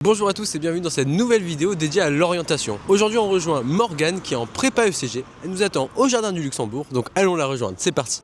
Bonjour à tous et bienvenue dans cette nouvelle vidéo dédiée à l'orientation. Aujourd'hui on rejoint Morgane qui est en prépa ECG. Elle nous attend au Jardin du Luxembourg, donc allons la rejoindre, c'est parti.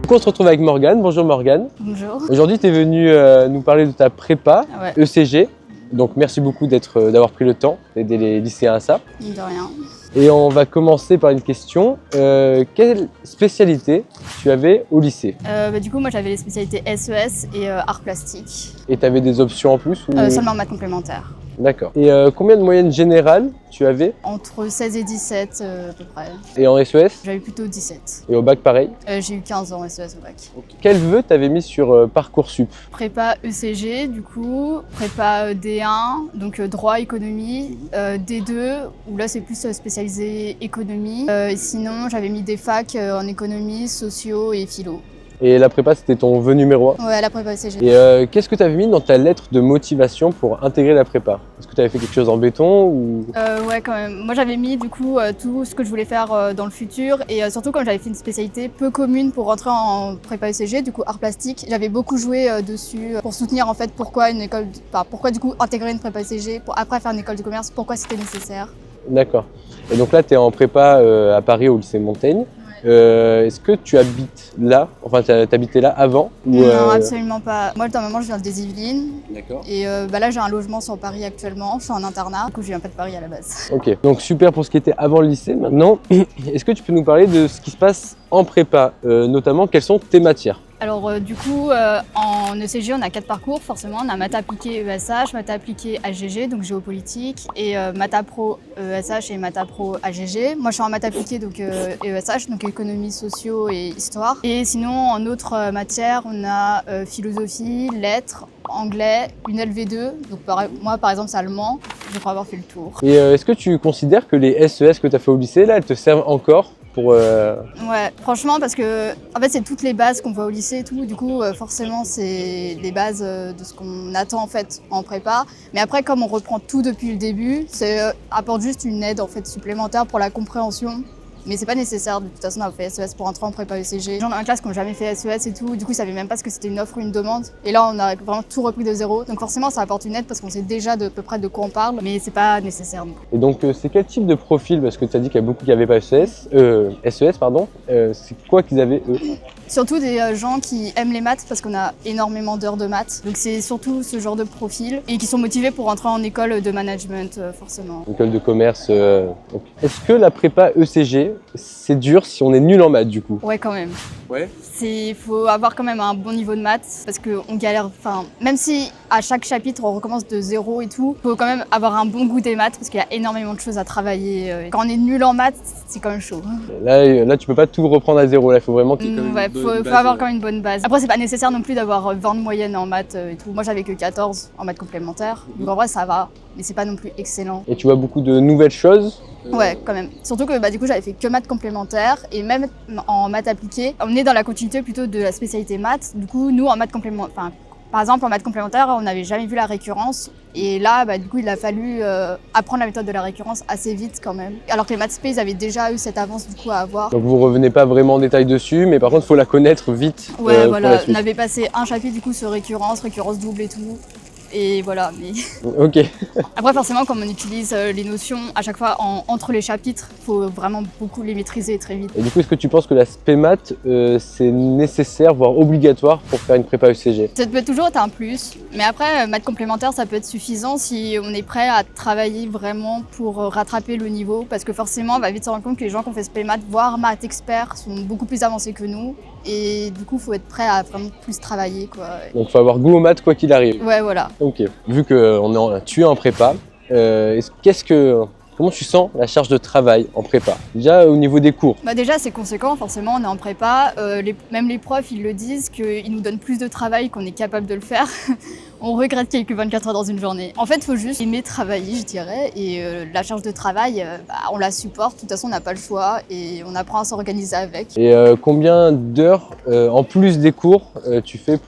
On se retrouve avec Morgane. Bonjour Morgane. Bonjour. Aujourd'hui tu es venue nous parler de ta prépa ECG. Donc merci beaucoup d'avoir pris le temps d'aider les lycéens à ça. De rien. Et on va commencer par une question. Quelle spécialité tu avais au lycée? Du coup, moi j'avais les spécialités SES et arts plastiques. Et tu avais des options en plus ou... Seulement maths complémentaires. D'accord. Et combien de moyenne générale tu avais? Entre 16 et 17 à peu près. Et en SES? J'avais plutôt 17. Et au bac pareil? J'ai eu 15 ans SES au bac. Quel vœu t'avais mis sur Parcoursup? Prépa ECG du coup, prépa D1, donc droit, économie, D2, où là c'est plus spécialisé économie. Et sinon j'avais mis des facs en économie, sociaux et philo. Et la prépa, c'était ton vœu numéro 1? Ouais, la prépa ECG. Et qu'est-ce que tu avais mis dans ta lettre de motivation pour intégrer la prépa? Est-ce que tu avais fait quelque chose en béton ou... Ouais, quand même. Moi, j'avais mis du coup tout ce que je voulais faire dans le futur et surtout comme j'avais fait une spécialité peu commune pour rentrer en prépa ECG, du coup art plastique, j'avais beaucoup joué dessus pour soutenir en fait pourquoi pourquoi du coup intégrer une prépa ECG pour après faire une école de commerce, pourquoi c'était nécessaire. D'accord. Et donc là, tu es en prépa à Paris au lycée Montaigne. Est-ce que tu habites là? Enfin, tu habitais là avant ou Non, absolument pas. Moi, normalement, je viens des Yvelines. D'accord. Et là, j'ai un logement sur Paris actuellement. Je suis en internat. Du coup, je viens pas de Paris à la base. Ok. Donc, super pour ce qui était avant le lycée. Maintenant, est-ce que tu peux nous parler de ce qui se passe en prépa? Notamment, quelles sont tes matières? Alors du coup, en ECG, on a 4 parcours, forcément. On a maths appliqué ESH, maths appliqué AGG, donc géopolitique, et maths pro ESH et maths pro AGG. Moi, je suis en maths appliqué, donc ESH, donc économie, sociaux et histoire. Et sinon, en autres matières, on a philosophie, lettres, anglais, une LV2. Donc moi, par exemple, c'est allemand. Je crois avoir fait le tour. Et est-ce que tu considères que les SES que tu as fait au lycée, là, elles te servent encore pour... Ouais, franchement, parce que en fait, c'est toutes les bases qu'on voit au lycée et tout. Du coup, forcément, c'est les bases de ce qu'on attend en fait en prépa. Mais après, comme on reprend tout depuis le début, ça apporte juste une aide en fait supplémentaire pour la compréhension. Mais c'est pas nécessaire, de toute façon on a fait SES pour entrer en prépa ECG. Les gens dans la classe qui n'ont jamais fait SES et tout, du coup ils savaient même pas ce que c'était une offre ou une demande. Et là on a vraiment tout repris de zéro. Donc forcément ça apporte une aide parce qu'on sait déjà de peu près de quoi on parle, mais c'est pas nécessaire. Et donc c'est quel type de profil? Parce que tu as dit qu'il y a beaucoup qui n'avaient pas SES, pardon. C'est quoi qu'ils avaient eux? Surtout des gens qui aiment les maths parce qu'on a énormément d'heures de maths. Donc c'est surtout ce genre de profil et qui sont motivés pour entrer en école de management forcément. École de commerce. Est-ce que la prépa ECG, c'est dur si on est nul en maths du coup? Ouais quand même. Ouais. Il faut avoir quand même un bon niveau de maths parce qu'on galère, enfin même si à chaque chapitre on recommence de zéro et tout, il faut quand même avoir un bon goût des maths parce qu'il y a énormément de choses à travailler. Quand on est nul en maths, c'est quand même chaud. Là tu peux pas tout reprendre à zéro, là il faut vraiment qu'il y ait quand même faut avoir quand même une bonne base. Après c'est pas nécessaire non plus d'avoir 20 de moyenne en maths et tout. Moi j'avais que 14 en maths complémentaires, donc en vrai ça va, mais c'est pas non plus excellent. Et tu vois beaucoup de nouvelles choses? Ouais, quand même. Surtout que du coup, j'avais fait que maths complémentaires et même en maths appliquées, on est dans la continuité plutôt de la spécialité maths. Du coup, nous, en maths complémentaires, par exemple, en maths complémentaires, on n'avait jamais vu la récurrence. Et là, du coup, il a fallu apprendre la méthode de la récurrence assez vite quand même. Alors que les maths spé, ils avaient déjà eu cette avance du coup à avoir. Donc vous revenez pas vraiment en détail dessus, mais par contre, il faut la connaître vite. Ouais, voilà. Pour la suite. On avait passé un chapitre du coup sur récurrence double et tout. Et voilà, mais... Ok. Après, forcément, comme on utilise les notions à chaque fois entre les chapitres, il faut vraiment beaucoup les maîtriser très vite. Et du coup, est-ce que tu penses que la spé maths, c'est nécessaire, voire obligatoire pour faire une prépa ECG? Ça peut toujours être un plus, mais après, maths complémentaire, ça peut être suffisant si on est prêt à travailler vraiment pour rattraper le niveau, parce que forcément, on va vite se rendre compte que les gens qui ont fait spé maths, voire maths experts, sont beaucoup plus avancés que nous. Et du coup, il faut être prêt à vraiment plus travailler, quoi. Donc il faut avoir goût aux maths quoi qu'il arrive. Ouais, voilà. Ok. Vu que tu es en prépa, comment tu sens la charge de travail en prépa? Déjà au niveau des cours. Déjà, c'est conséquent, forcément, on est en prépa. Même les profs, ils le disent, qu'ils nous donnent plus de travail qu'on est capable de le faire. On regrette qu'il n'y ait que 24 heures dans une journée. En fait, il faut juste aimer travailler, je dirais. Et la charge de travail, on la supporte. De toute façon, on n'a pas le choix et on apprend à s'organiser avec. Et combien d'heures en plus des cours tu fais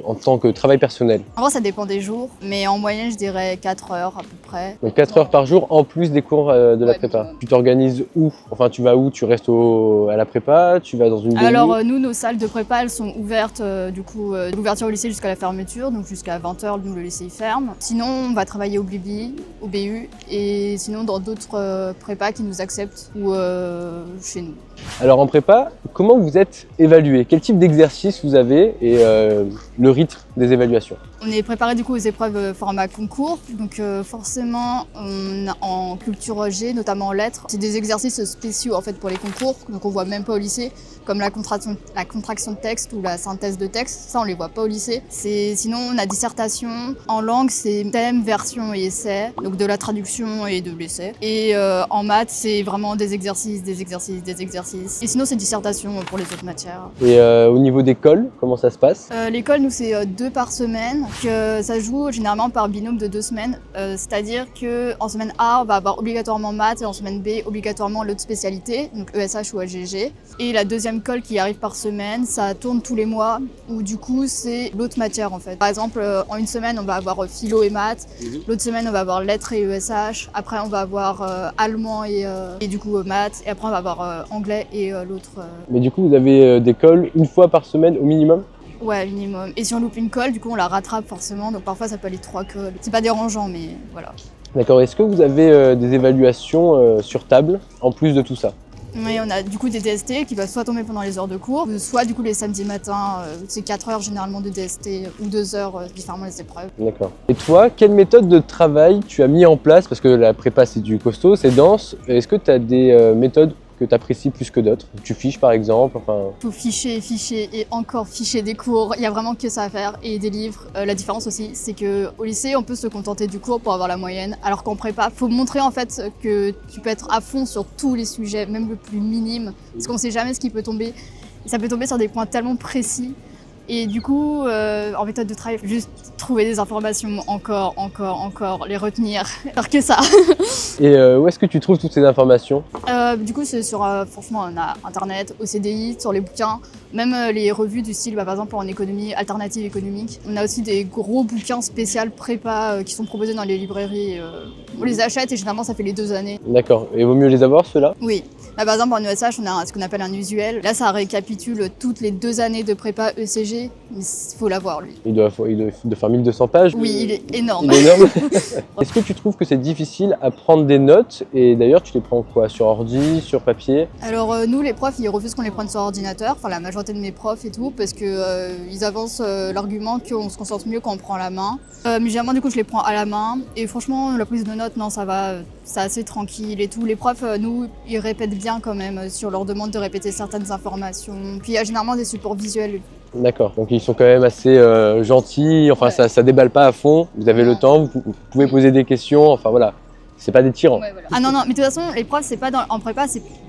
en tant que travail personnel? En vrai, ça dépend des jours, mais en moyenne, je dirais 4 heures à peu près. Donc 4 heures par jour en plus des cours de la Ouais, prépa. minimum. Tu t'organises où? Enfin, tu vas où? Tu restes à la prépa? Tu vas dans une BU? Alors nous, nos salles de prépa, elles sont ouvertes de l'ouverture au lycée jusqu'à la fermeture, donc jusqu'à 20h, nous, le lycée ferme. Sinon, on va travailler au BB, au BU, et sinon dans d'autres prépas qui nous acceptent ou chez nous. Alors en prépa, comment vous êtes évalué? Quel type d'exercice vous avez et le rythme des évaluations? On est préparé du coup aux épreuves format concours, donc forcément en culture G, notamment en lettres, c'est des exercices spéciaux en fait pour les concours, donc on voit même pas au lycée, comme la contraction de texte ou la synthèse de texte, ça on les voit pas au lycée. Sinon on a dissertation, en langue c'est thème, version et essai, donc de la traduction et de l'essai. Et en maths c'est vraiment des exercices. Et sinon c'est dissertation pour les autres matières. Et au niveau d'école, comment ça se passe? L'école, nous, c'est 2 par semaine. Ça joue généralement par binôme de 2 semaines. C'est-à-dire qu'en semaine A, on va avoir obligatoirement maths et en semaine B, obligatoirement l'autre spécialité, donc ESH ou AGG. Et la deuxième colle qui arrive par semaine, ça tourne tous les mois, où du coup, c'est l'autre matière en fait. Par exemple, en une semaine, on va avoir philo et maths. L'autre semaine, on va avoir lettres et ESH. Après, on va avoir allemand et du coup maths. Et après, on va avoir anglais et l'autre. Mais du coup, vous avez des colles une fois par semaine au minimum? Ouais, minimum. Et si on loupe une colle, du coup, on la rattrape forcément. Donc parfois, ça peut aller 3 colles. C'est pas dérangeant, mais voilà. D'accord. Est-ce que vous avez des évaluations sur table en plus de tout ça? Oui, on a du coup des DST qui peuvent soit tomber pendant les heures de cours, soit du coup les samedis matins, c'est 4 heures généralement de DST ou 2 heures différemment les épreuves. D'accord. Et toi, quelle méthode de travail tu as mis en place? Parce que la prépa, c'est du costaud, c'est dense. Est-ce que tu as des méthodes que tu apprécies plus que d'autres? Tu fiches par exemple, enfin... Faut ficher et encore ficher des cours, il y a vraiment que ça à faire et des livres. La différence aussi, c'est qu'au lycée, on peut se contenter du cours pour avoir la moyenne, alors qu'en prépa, faut montrer en fait que tu peux être à fond sur tous les sujets, même le plus minime, parce qu'on sait jamais ce qui peut tomber. Et ça peut tomber sur des points tellement précis. Et du coup, en méthode de travail, faut juste trouver des informations encore, les retenir, faire que ça. Et où est-ce que tu trouves toutes ces informations? Du coup, c'est sur, franchement, on a Internet, au CDI, sur les bouquins, même les revues du style, par exemple en économie, alternative économique. On a aussi des gros bouquins spéciaux prépa qui sont proposés dans les librairies. On les achète et généralement, ça fait les 2 années. D'accord. Et vaut mieux les avoir, ceux-là? Oui. Là, par exemple, en ESH, on a ce qu'on appelle un usuel. Là, ça récapitule toutes les 2 années de prépa ECG. Il faut l'avoir, lui. Il doit faire 1200 pages. Oui, il est énorme. Il est énorme. Est-ce que tu trouves que c'est difficile à prendre des notes? Et d'ailleurs, tu les prends quoi? Sur ordi, sur papier? Alors nous, les profs, ils refusent qu'on les prenne sur ordinateur, enfin la majorité de mes profs et tout, parce que ils avancent l'argument qu'on se concentre mieux quand on prend la main. Mais généralement, du coup, je les prends à la main. Et franchement, la prise de notes, non, ça va, c'est assez tranquille et tout. Les profs, nous, ils répètent bien quand même sur leur demande de répéter certaines informations. Puis il y a généralement des supports visuels. D'accord, donc ils sont quand même assez gentils, enfin Ouais. ça déballe pas à fond, vous avez le Non. temps, vous pouvez poser des questions, enfin voilà, c'est pas des tyrans. Ouais, voilà. Ah non, mais de toute façon, les profs, c'est pas en prépa,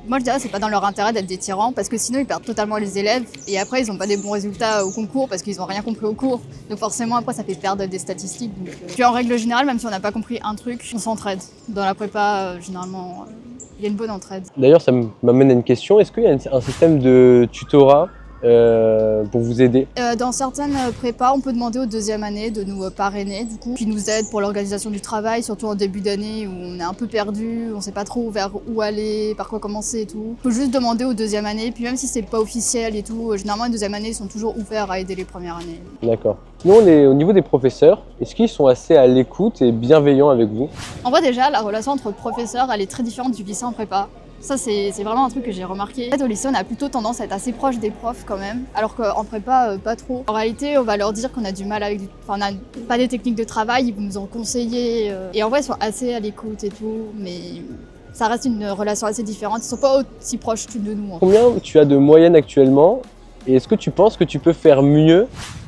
moi je dirais c'est pas dans leur intérêt d'être des tyrans, parce que sinon ils perdent totalement les élèves, et après ils ont pas des bons résultats au concours, parce qu'ils ont rien compris au cours. Donc forcément après ça fait perdre des statistiques. Puis en règle générale, même si on n'a pas compris un truc, on s'entraide. Dans la prépa, généralement, il y a une bonne entraide. D'ailleurs ça m'amène à une question, est-ce qu'il y a un système de tutorat pour vous aider? Dans certaines prépas, on peut demander aux 2e années de nous parrainer, du coup, qui nous aident pour l'organisation du travail, surtout en début d'année où on est un peu perdu, on sait pas trop vers où aller, par quoi commencer et tout. Il faut juste demander aux 2e années, puis même si c'est pas officiel et tout, généralement les 2e années sont toujours ouverts à aider les premières années. D'accord. Sinon au niveau des professeurs, est-ce qu'ils sont assez à l'écoute et bienveillants avec vous? En vrai déjà, la relation entre professeurs, elle est très différente du lycée en prépa. Ça, c'est vraiment un truc que j'ai remarqué. En fait, au lycée, on a plutôt tendance à être assez proche des profs quand même, alors qu'en prépa, pas trop. En réalité, on va leur dire qu'on a du mal avec on n'a pas des techniques de travail, ils vont nous en conseiller. Et en vrai, ils sont assez à l'écoute et tout, mais ça reste une relation assez différente. Ils sont pas aussi proches de nous. Combien tu as de moyenne actuellement et est-ce que tu penses que tu peux faire mieux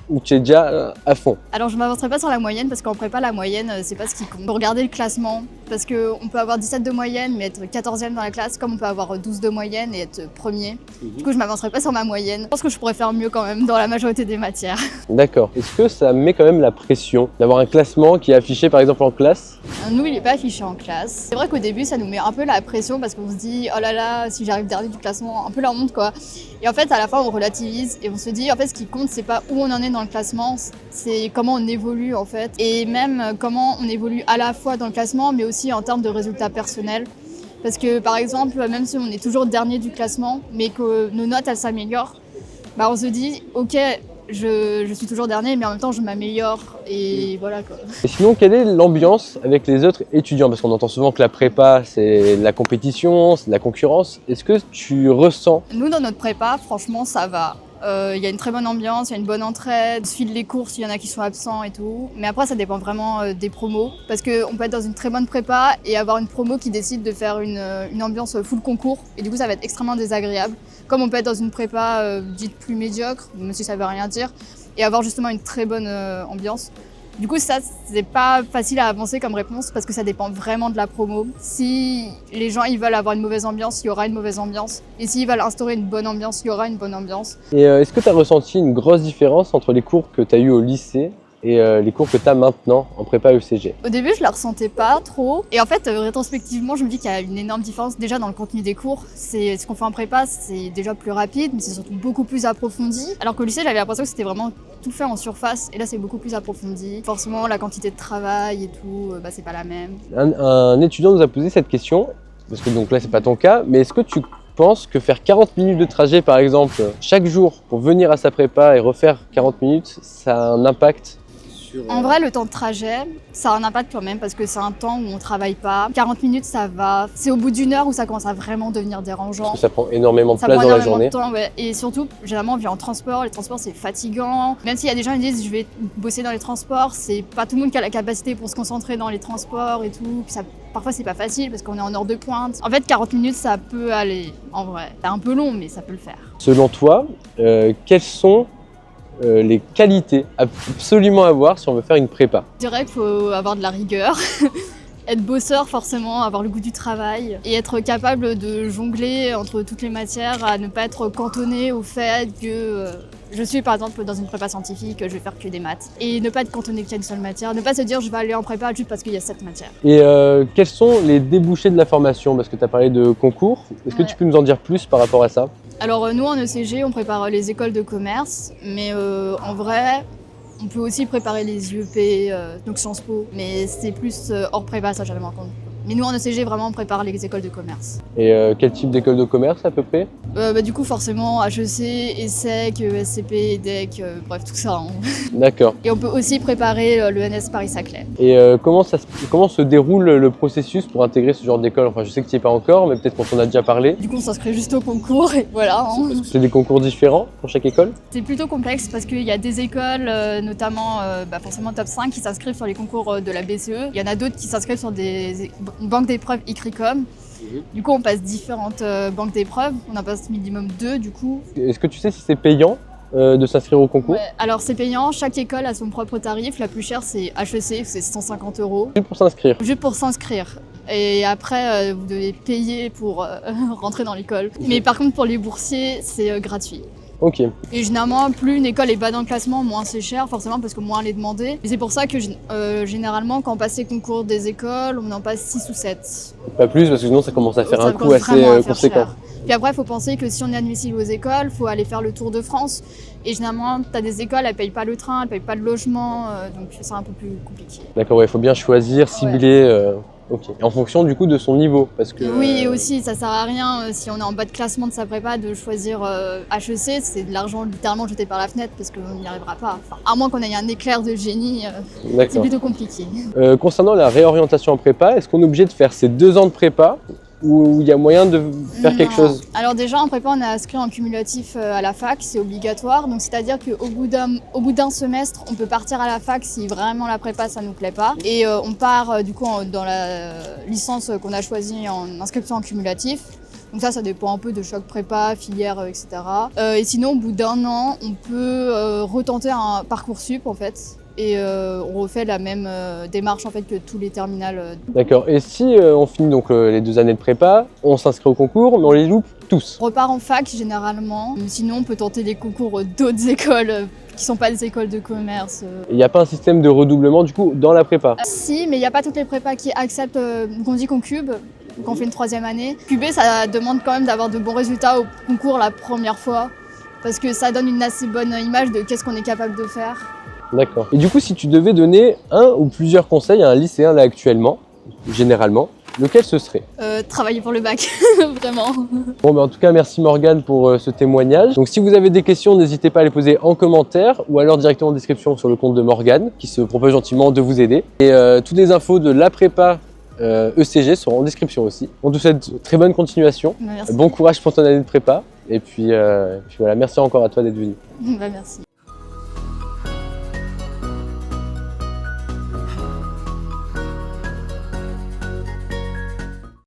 ou tu es déjà à fond? Alors je m'avancerai pas sur la moyenne parce qu'en prépa la moyenne c'est pas ce qui compte. Faut regarder le classement parce qu'on peut avoir 17 de moyenne mais être 14e dans la classe comme on peut avoir 12 de moyenne et être premier. Du coup je m'avancerai pas sur ma moyenne. Je pense que je pourrais faire mieux quand même dans la majorité des matières. D'accord. Est-ce que ça met quand même la pression d'avoir un classement qui est affiché par exemple en classe? Nous il est pas affiché en classe. C'est vrai qu'au début ça nous met un peu la pression parce qu'on se dit oh là là si j'arrive dernier du classement, un peu la honte quoi. Et en fait à la fin on relativise et on se dit en fait ce qui compte c'est pas où on en est dans le classement, c'est comment on évolue en fait. Et même comment on évolue à la fois dans le classement mais aussi en termes de résultats personnels. Parce que par exemple, même si on est toujours dernier du classement, mais que nos notes elles s'améliorent, bah on se dit ok, je suis toujours dernier, mais en même temps je m'améliore et voilà quoi. Et sinon, quelle est l'ambiance avec les autres étudiants? Parce qu'on entend souvent que la prépa, c'est de la compétition, c'est de la concurrence. Est-ce que tu ressens? Nous dans notre prépa, franchement ça va. Il y a une très bonne ambiance, il y a une bonne entraide, on se file les cours s'il y en a qui sont absents et tout. Mais après ça dépend vraiment des promos. Parce qu'on peut être dans une très bonne prépa et avoir une promo qui décide de faire une ambiance full concours. Et du coup ça va être extrêmement désagréable. Comme on peut être dans une prépa dite plus médiocre, même si ça veut rien dire, et avoir justement une très bonne ambiance. Du coup, ça, c'est pas facile à avancer comme réponse parce que ça dépend vraiment de la promo. Si les gens ils veulent avoir une mauvaise ambiance, il y aura une mauvaise ambiance. Et s'ils veulent instaurer une bonne ambiance, il y aura une bonne ambiance. Et est-ce que tu as ressenti une grosse différence entre les cours que tu as eus au lycée et les cours que tu as maintenant en prépa ECG? Au début, je la ressentais pas trop. Et en fait, rétrospectivement, je me dis qu'il y a une énorme différence déjà dans le contenu des cours. C'est ce qu'on fait en prépa, c'est déjà plus rapide, mais c'est surtout beaucoup plus approfondi. Alors qu'au lycée, j'avais l'impression que c'était vraiment tout fait en surface. Et là, c'est beaucoup plus approfondi. Forcément, la quantité de travail et tout, c'est pas la même. Un étudiant nous a posé cette question, parce que donc là, c'est pas ton cas, mais est-ce que tu penses que faire 40 minutes de trajet, par exemple, chaque jour pour venir à sa prépa et refaire 40 minutes, ça a un impact? En vrai, le temps de trajet, ça a un impact quand même parce que c'est un temps où on travaille pas. 40 minutes, ça va. C'est au bout d'une heure où ça commence à vraiment devenir dérangeant. Parce que ça prend énormément de Ça place prend dans la énormément journée. de temps, ouais. Et surtout, généralement, on vit en transport. Les transports, c'est fatigant. Même s'il y a des gens qui disent je vais bosser dans les transports, c'est pas tout le monde qui a la capacité pour se concentrer dans les transports et tout. Puis ça, parfois, c'est pas facile parce qu'on est en heure de pointe. En fait, 40 minutes, ça peut aller, en vrai. C'est un peu long, mais ça peut le faire. Selon toi, quelles sont les qualités absolument à avoir si on veut faire une prépa? Je dirais qu'il faut avoir de la rigueur. Être bosseur forcément, avoir le goût du travail et être capable de jongler entre toutes les matières, à ne pas être cantonné au fait que je suis par exemple dans une prépa scientifique, je vais faire que des maths. Et ne pas être cantonné qu'à une seule matière, ne pas se dire je vais aller en prépa juste parce qu'il y a cette matière. Et quels sont les débouchés de la formation? Parce que tu as parlé de concours. Est-ce que tu peux nous en dire plus par rapport à ça? Alors nous en ECG, on prépare les écoles de commerce, mais en vrai, on peut aussi préparer les IEP, donc Sciences Po, mais c'est plus hors prépa, ça j'avais en compte. Mais nous en ECG, vraiment, on prépare les écoles de commerce. Et quel type d'école de commerce à peu près? Du coup, forcément, HEC, ESSEC, SCP, EDEC, bref, tout ça. Hein. D'accord. Et on peut aussi préparer l'ENS Paris-Saclay. Et comment se déroule le processus pour intégrer ce genre d'école? Enfin, je sais que tu n'y es pas encore, mais peut-être qu'on t'en a déjà parlé. Du coup, on s'inscrit juste au concours et voilà. Hein. C'est des concours différents pour chaque école? C'est plutôt complexe parce qu'il y a des écoles, notamment forcément top 5, qui s'inscrivent sur les concours de la BCE. Il y en a d'autres qui s'inscrivent sur une banque d'épreuves ICRICOM. Du coup, on passe différentes banques d'épreuves. On en passe minimum 2 du coup. Est-ce que tu sais si c'est payant de s'inscrire au concours? Ouais. Alors c'est payant, chaque école a son propre tarif. La plus chère c'est HEC, c'est 150 €. Juste pour s'inscrire? Juste pour s'inscrire. Et après, vous devez payer pour rentrer dans l'école. Mais par contre, pour les boursiers, c'est gratuit. Ok. Et généralement, plus une école est bas dans le classement, moins c'est cher, forcément, parce que moins elle est demandée. Et c'est pour ça que généralement, quand on passe les concours des écoles, on en passe 6 ou 7. Pas plus, parce que sinon ça commence à faire Ça un coût commence assez vraiment à faire conséquent. cher. Puis après, il faut penser que si on est admissible aux écoles, il faut aller faire le tour de France. Et généralement, tu as des écoles, elles ne payent pas le train, elles ne payent pas le logement, donc c'est un peu plus compliqué. D'accord, ouais, il faut bien choisir, cibler. Ok. Et en fonction du coup de son niveau, parce que. Oui, et aussi, ça sert à rien si on est en bas de classement de sa prépa de choisir HEC, c'est de l'argent littéralement jeté par la fenêtre parce qu'on n'y arrivera pas. Enfin, à moins qu'on ait un éclair de génie, c'est D'accord. plutôt compliqué. Concernant la réorientation en prépa, est-ce qu'on est obligé de faire ces 2 ans de prépa ou il y a moyen de faire quelque chose? Alors déjà en prépa on est inscrit en cumulatif à la fac, c'est obligatoire, donc c'est-à-dire qu'au bout d'un semestre on peut partir à la fac si vraiment la prépa ça nous plaît pas, et on part du coup dans la licence qu'on a choisie en inscription en cumulatif. Donc ça dépend un peu de chaque prépa, filière, etc. Et sinon, au bout d'un an, on peut retenter un Parcoursup en fait. Et on refait la même démarche en fait que tous les terminales. D'accord. Et si on finit donc les 2 années de prépa, on s'inscrit au concours, mais on les loupe tous? On repart en fac généralement. Sinon, on peut tenter les concours d'autres écoles qui ne sont pas des écoles de commerce. Il n'y a pas un système de redoublement du coup dans la prépa? Si, mais il n'y a pas toutes les prépas qui acceptent qu'on dit qu'on cube. Donc on fait une 3e année. Cuber, ça demande quand même d'avoir de bons résultats au concours la première fois. Parce que ça donne une assez bonne image de qu'est-ce qu'on est capable de faire. D'accord. Et du coup, si tu devais donner un ou plusieurs conseils à un lycéen là actuellement, généralement, lequel ce serait? Travailler pour le bac, vraiment. Bon, en tout cas, merci Morgane pour ce témoignage. Donc si vous avez des questions, n'hésitez pas à les poser en commentaire ou alors directement en description sur le compte de Morgane qui se propose gentiment de vous aider. Et toutes les infos de la prépa ECG seront en description aussi. On te souhaite très bonne continuation. Merci. Bon courage pour ton année de prépa. Et puis voilà, merci encore à toi d'être venu. Merci.